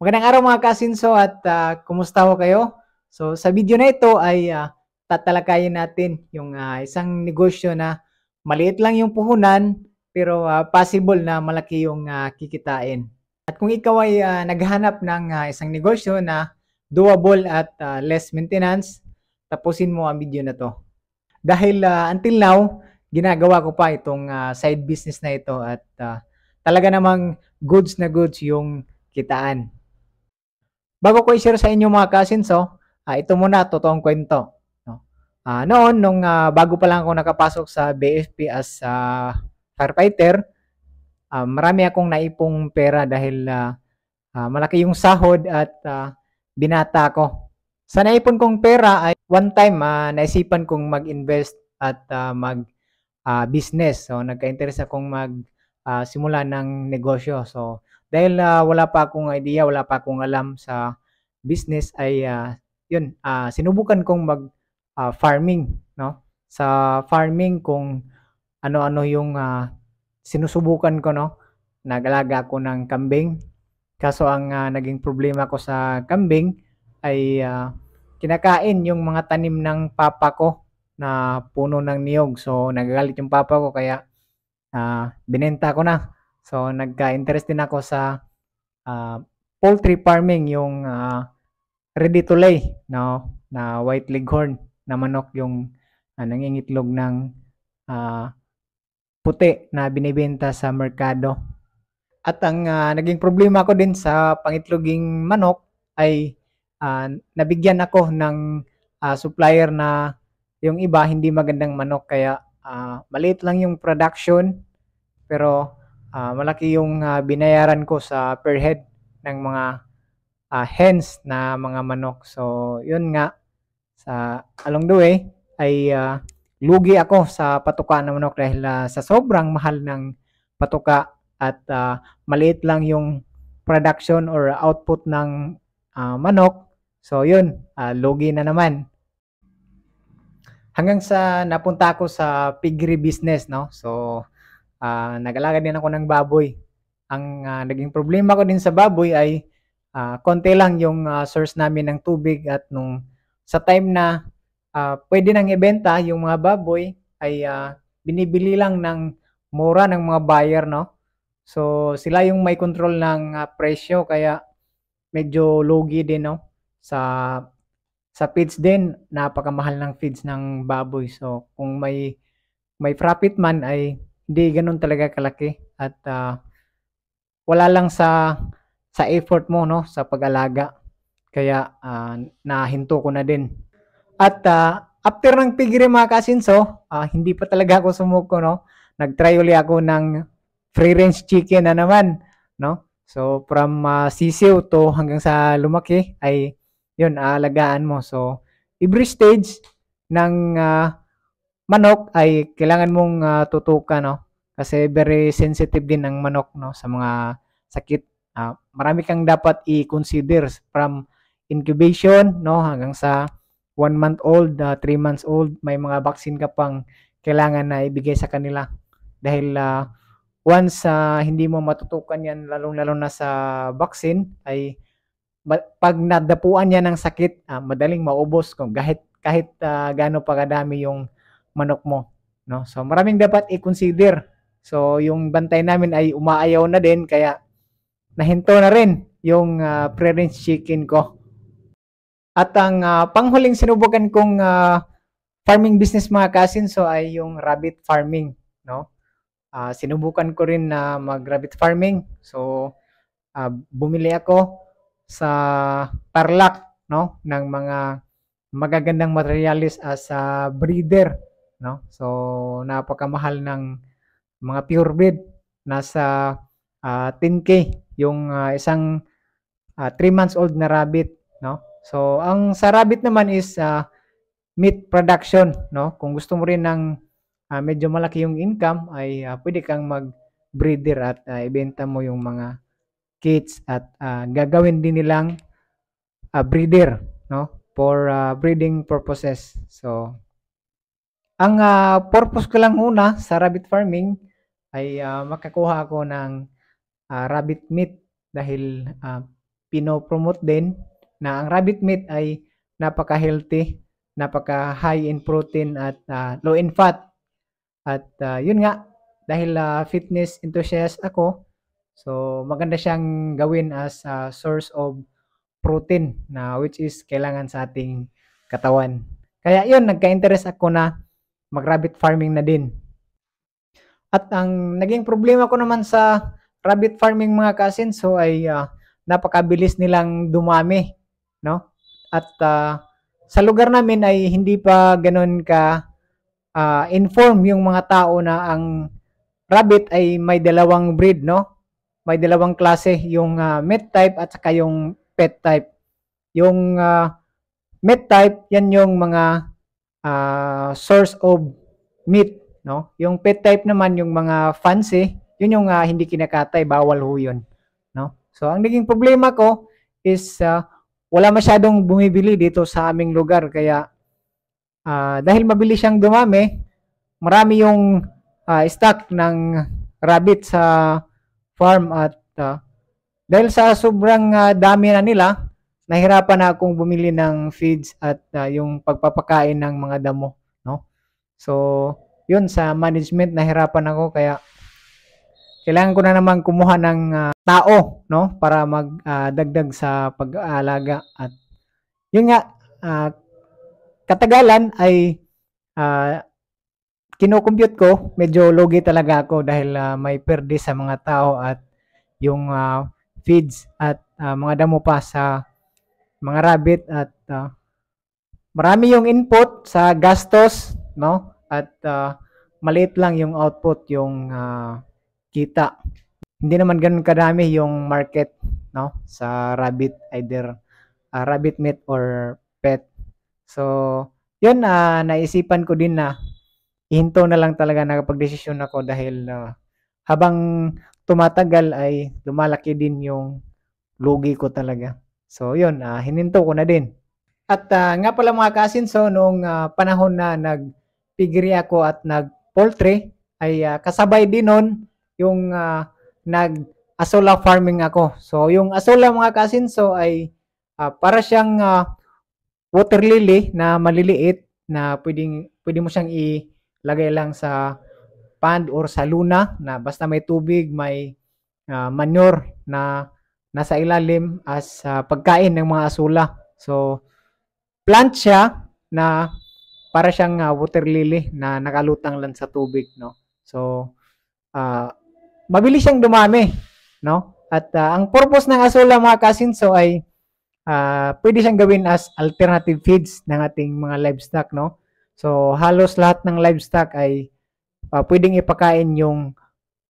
Magandang araw mga kasinso at kumusta ho kayo? So sa video na ito ay tatalakayin natin yung isang negosyo na maliit lang yung puhunan pero possible na malaki yung kikitain. At kung ikaw ay naghahanap ng isang negosyo na doable at less maintenance, tapusin mo ang video na to. Dahil until now, ginagawa ko pa itong side business na ito at talaga namang goods na goods yung kitaan. Bago ko i-share sa inyo mga kasinso, ito muna totoong kwento. No? Noon, nung bago pa lang ako nakapasok sa BFP as firefighter, marami akong naipong pera dahil malaki yung sahod at binata ko. Sa naipon kong pera ay one time naisipan kong mag-invest at mag-business. So nagka-interest akong simula ng negosyo. So dahil wala pa akong idea, wala pa akong alam sa business ay yun, sinubukan kong mag-farming, no? Sa farming kung ano-ano yung sinusubukan ko, no? Nag-alaga ako ng kambing. Kaso ang naging problema ko sa kambing ay kinakain yung mga tanim ng papa ko na puno ng niyog. So nagagalit yung papa ko kaya binenta ko na. So nagka-interest din ako sa poultry farming, yung ready to lay, no, na white leghorn na manok yung nangingitlog ng puti na binibenta sa merkado. At ang naging problema ko din sa pangitloging manok ay nabigyan ako ng supplier na yung iba hindi magandang manok kaya maliit lang yung production pero malaki yung binayaran ko sa per head ng mga hens na mga manok. So, yun nga, sa along the way, ay lugi ako sa patuka ng manok dahil sa sobrang mahal ng patuka at maliit lang yung production or output ng manok. So, yun, lugi na naman. Hanggang sa napunta ako sa piggery business, no? So, nag-alaga din ako ng baboy. Ang naging problema ko din sa baboy ay konti lang yung source namin ng tubig at nung sa time na pwede nang ibenta yung mga baboy ay binibili lang ng mura ng mga buyer, no? So sila yung may control ng presyo kaya medyo lugi din, no? Sa feeds din, napakamahal ng feeds ng baboy. So kung may profit man ay hindi ganoon talaga kalaki at wala lang sa effort mo, no, sa pag-alaga. Kaya nahinto ko na din. At after ng piggery mga kasinso, hindi pa talaga ako sumuko, no. Nag-try uli ako ng free range chicken na naman, no. So from sisiw to hanggang sa lumaki ay yun, aalagaan mo. So every stage ng manok ay kailangan mong tutukan, no. Kasi very sensitive din ang manok, no, sa mga sakit. Marami kang dapat i-consider from incubation, no, hanggang sa 1 month old, 3 months old, may mga vaccine ka pang kailangan na ibigay sa kanila. Dahil once hindi mo matutukan yan, lalong-lalo na sa vaccine, ay pag nadapuan niya ng sakit, madaling maubos kung kahit gaano pa kadami yung manok mo, no? So maraming dapat i-consider. So yung bantay namin ay umaayaw na din kaya nahinto na rin yung pre-range chicken ko. At ang panghuling sinubukan kong farming business mga kasinso ay yung rabbit farming, no? Sinubukan ko rin na mag-rabbit farming. So bumili ako sa Tarlac, no, ng mga magagandang materialis as a breeder, no? So napakamahal ng mga pure breed, nasa 10K yung isang 3 months old na rabbit, no? So ang sa rabbit naman is meat production, no? Kung gusto mo rin ng medyo malaki yung income ay pwede kang mag-breeder at ibenta mo yung mga kits at gagawin din nilang breeder, no? For breeding purposes. So ang purpose ko lang una sa rabbit farming ay makakuha ako ng rabbit meat dahil pino-promote din na ang rabbit meat ay napaka-healthy, napaka-high in protein at low in fat. At yun nga, dahil fitness enthusiast ako, so maganda siyang gawin as a source of protein na which is kailangan sa ating katawan. Kaya yun, nagka-interest ako na mag-rabbit farming na din. At ang naging problema ko naman sa rabbit farming mga kasinso ay napakabilis nilang dumami, no? At sa lugar namin ay hindi pa ganoon ka inform yung mga tao na ang rabbit ay may dalawang breed, no? May dalawang klase, yung meat type at saka yung pet type. Yung meat type, yan yung mga source of meat, no? Yung pet type naman yung mga fancy, yun yung hindi kinakatay, bawal ho yun, no? So ang naging problema ko is wala masyadong bumibili dito sa aming lugar kaya dahil mabilis siyang dumami, marami yung stock ng rabbit sa farm at dahil sa sobrang dami na nila, nahirapan na akong bumili ng feeds at yung pagpapakain ng mga damo, no? So, yun sa management nahirapan ako kaya kailangan ko na naman kumuha ng tao, no, para magdagdag sa pag-aalaga at yun nga katagalan ay kino-compute ko, medyo lugi talaga ako dahil may perde sa mga tao at yung feeds at mga damo pa sa mga rabbit at marami yung input sa gastos, no? At maliit lang yung output, yung kita. Hindi naman ganun kadami yung market, no? Sa rabbit, either rabbit meat or pet. So, yun naisipan ko din na ihinto na lang talaga nakapag-desisyon ako dahil habang tumatagal ay lumalaki din yung lugi ko talaga. So, yun, hininto ko na din. At nga pala mga kasinso, noong panahon na nag-piggery ako at nag-poultry, ay kasabay din nun yung nag-asola farming ako. So, yung asola mga kasinso ay para siyang water lily na maliliit na pwede mo siyang ilagay lang sa pond or sa luna na basta may tubig, may manure na nasa ilalim as pagkain ng mga asula. So, plant siya na para siyang water lily na nakalutang lang sa tubig, no? So, mabilis siyang dumami, no? At ang purpose ng asula mga kasinso ay pwede siyang gawin as alternative feeds ng ating mga livestock, no? So, halos lahat ng livestock ay pwedeng ipakain yung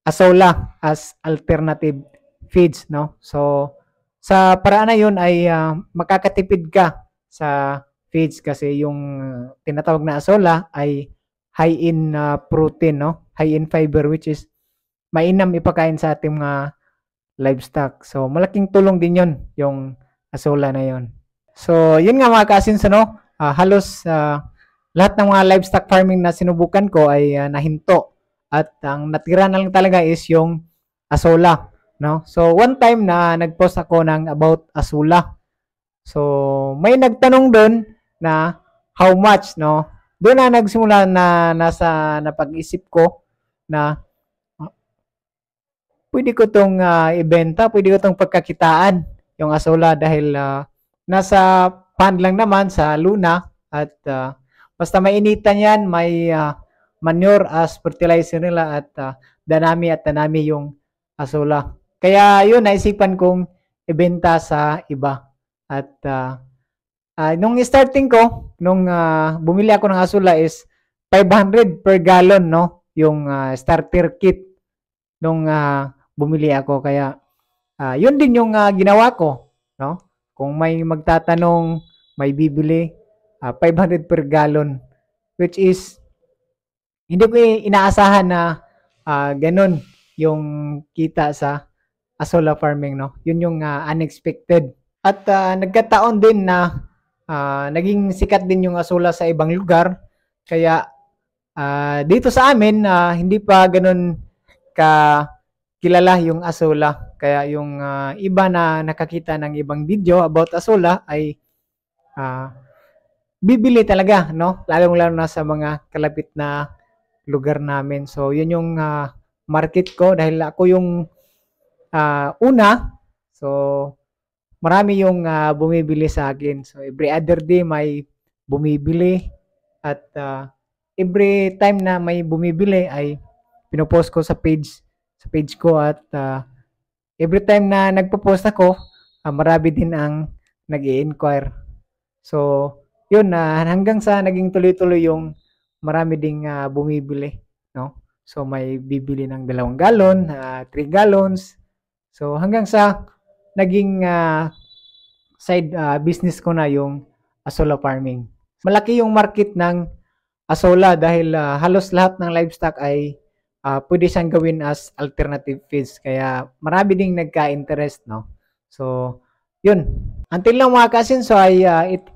asola as alternative feeds, no? So, sa paraan na yun ay makakatipid ka sa feeds kasi yung tinatawag na asola ay high in protein, no? High in fiber which is mainam ipakain sa ating mga livestock. So, malaking tulong din yun, yung asola na yun. So, yun nga mga kasinso, no? Halos lahat ng mga livestock farming na sinubukan ko ay nahinto. At ang natira na lang talaga is yung asola, no? So, one time na nag-post ako ng about asola. So, may nagtanong doon na how much, no? Doon na nagsimula na nasa napag-isip ko na pwede ko tong ibenta, pwede ko tong pagkakitaan yung asola dahil nasa pond lang naman sa luna at basta mainitan yan, may manure as fertilizer nila at danami yung asola. Kaya yun, naisipan kong ibenta sa iba. At nung starting ko, nung bumili ako ng asola is 500 per gallon, no? Yung starter kit nung bumili ako. Kaya yun din yung ginawa ko, no? Kung may magtatanong, may bibili, 500 per gallon, which is hindi ko inaasahan na ganun yung kita sa asola farming, no? Yun yung unexpected. At nagkataon din na naging sikat din yung asola sa ibang lugar. Kaya dito sa amin hindi pa ganun ka kilala yung asola. Kaya yung iba na nakakita ng ibang video about Asola ay ah, bibili talaga, no? Lalong-lalo na sa mga kalapit na lugar namin. So, yun yung market ko dahil ako yung una. So, marami yung bumibili sa akin. So, every other day may bumibili at every time na may bumibili ay pinopost ko sa page ko at every time na nagpo-post ako, marami din ang nag-i-inquire. So, yun hanggang sa naging tuloy-tuloy yung marami ding bumibili, no? So, may bibili ng 2 galon, 3 gallons. So, hanggang sa naging side business ko na yung Asola farming. Malaki yung market ng Asola dahil halos lahat ng livestock ay pwede siyang gawin as alternative feeds. Kaya marami ding nagka-interest, no? So, yun. Until lang mga kasinso ay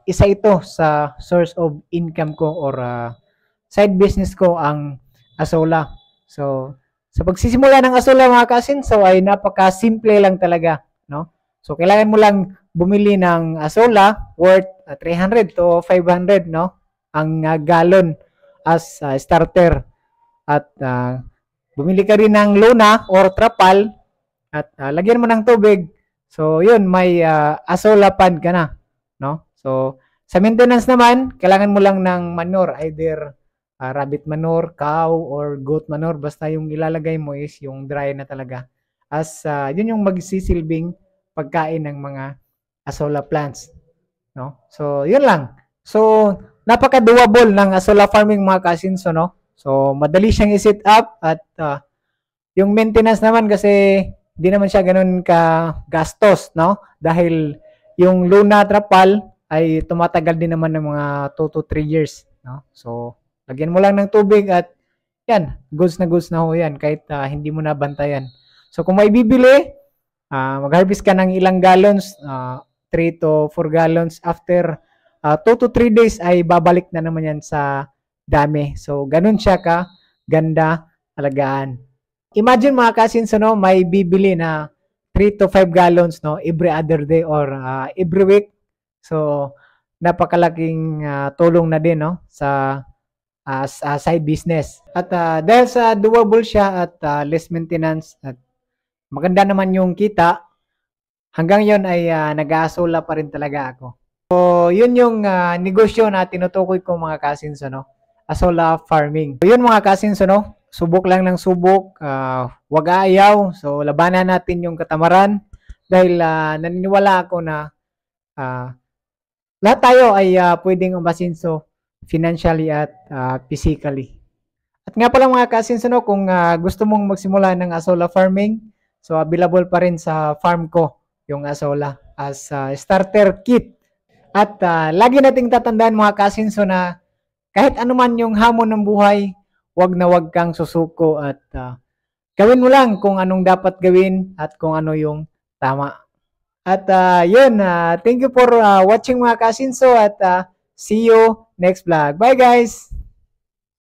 isa ito sa source of income ko or side business ko ang Asola. So, sa pagsisimula ng Asola mga kasinso ay napaka-simple lang talaga, no? So, kailangan mo lang bumili ng Asola worth 300 to 500, no? Ang galon as starter. At bumili ka rin ng luna or trapal at lagyan mo ng tubig. So, yun, may Asola pad ka na, no? So, sa maintenance naman, kailangan mo lang ng manure, either rabbit manure, cow, or goat manure. Basta yung ilalagay mo is yung dry na talaga. As yun yung magsisilbing pagkain ng mga Asola plants, no? So, yun lang. So, napaka-doable ng Asola farming mga kasinso, no? So, madali siyang i-set up at yung maintenance naman kasi hindi naman siya ganun ka gastos, no? Dahil yung luna trapal ay tumatagal din naman ng mga 2 to 3 years, no? So, lagyan mo lang ng tubig at yan, goods na ho yan kahit hindi mo nabantayan. So, kung may bibili, mag-harvest ka ng ilang gallons, 3 to 4 gallons. After 2 to 3 days ay babalik na naman yan sa dami. So, ganun siya ka ganda alagaan. Imagine mga kasinso, no, may bibili na 3 to 5 gallons, no, every other day or every week. So, napakalaking tulong na din, no, sa side business. At dahil sa doable siya at less maintenance at maganda naman yung kita, hanggang yon ay nag-aasola pa rin talaga ako. So, yun yung negosyo na tinutukoy ko mga kasinso, no, Asola farming. So, yun mga kasinso, no, subok lang ng subok, wag aayaw. So, labanan natin yung katamaran dahil naniniwala ako na lahat tayo ay pwedeng umasinso financially at physically. At nga pala mga kasinso, no, kung gusto mong magsimula ng Asola farming, so available pa rin sa farm ko yung Asola as starter kit. At lagi nating tatandaan mga kasinso na kahit anuman yung hamon ng buhay, wag na wag kang susuko at gawin mo lang kung anong dapat gawin at kung ano yung tama. At yun, thank you for watching mga kasinso at see you next vlog. Bye guys!